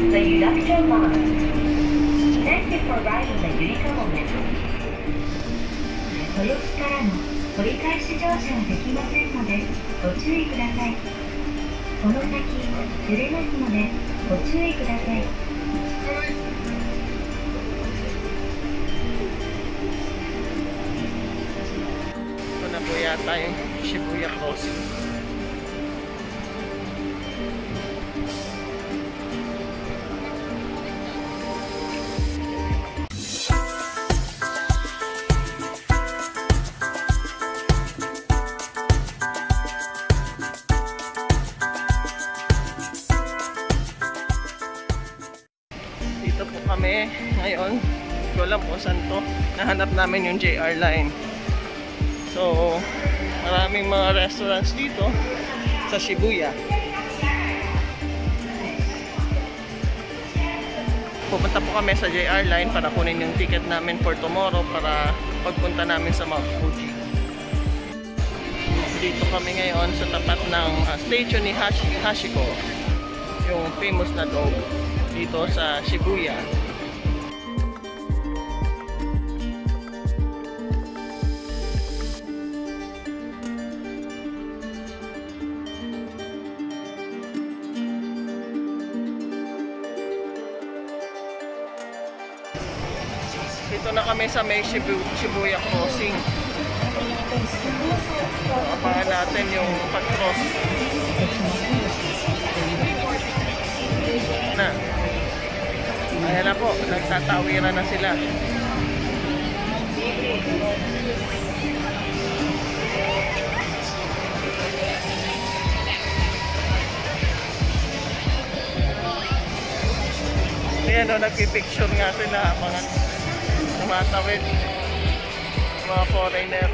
the Yurapcho line. Thank you for riding the Yurika Moment. 豊洲からの折り返し乗車はできませんのでご注意ください。この先揺れますのでご注意ください。Ito na po yata yung Shibuya Crossing. Dito po kami ngayon. Hindi ko alam po saan to. Nahanap namin yung JR line. So, maraming mga restaurants dito sa Shibuya. Pupunta po kami sa JR line para kunin yung ticket namin for tomorrow para pagpunta namin sa Mount Fuji. Dito kami ngayon sa tapat ng station ni Hashiko, yung famous na dog dito sa Shibuya. Dito na kami sa may Shibuya Crossing. Abangan natin yung pag-cross. Na. Ayan na po, nagtatawiran na sila. Ayan o, nagpipicture nga sila mga tumatawid, mga foreigner.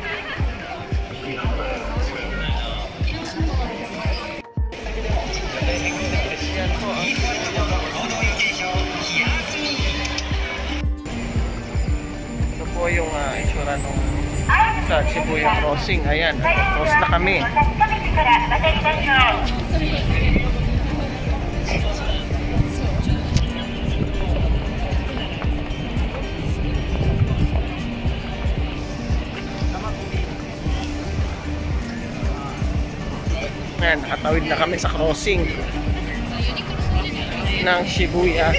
Yan po ito po yung itsura nung sa Shibuya Crossing. Ayan, cross na kami. Ayan, nakatawid na kami sa crossing ng Shibuya.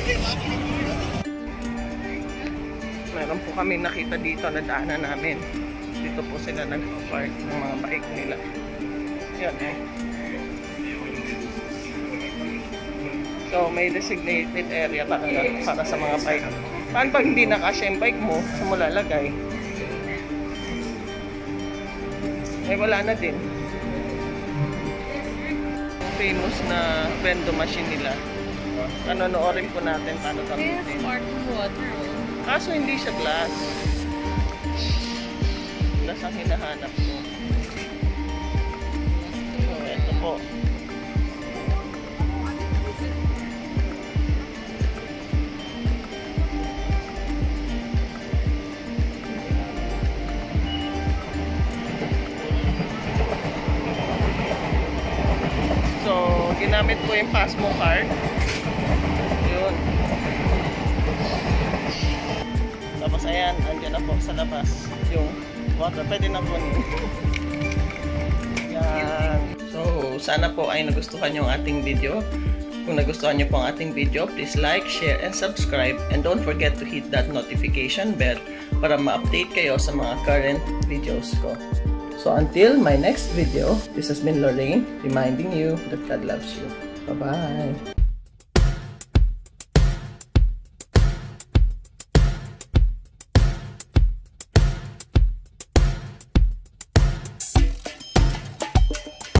Meron po kami nakita dito na daanan namin. Dito po sila nag-park ng mga bike nila. Yan eh. So may designated area talaga para sa mga bike. Paano pag hindi nakasya yung bike mo, saan mo lalagay? Eh wala na din. Famous na vendo machine nila. Nanonoodin po natin paano gamitin. Sparkling water. Kaso hindi siya glass. Glass ang hinahanap ko. So, ito po. So, ginamit ko yung Pasmo card. Yun. Tapos ayan, andyan na po sa labas yung water. Pwede na po niyo. Yan. So, sana po ay nagustuhan yung ating video. Kung nagustuhan nyo po ang ating video, please like, share, and subscribe. And don't forget to hit that notification bell para ma-update kayo sa mga current videos ko. So until my next video, this has been Lorraine reminding you that God loves you. Bye-bye!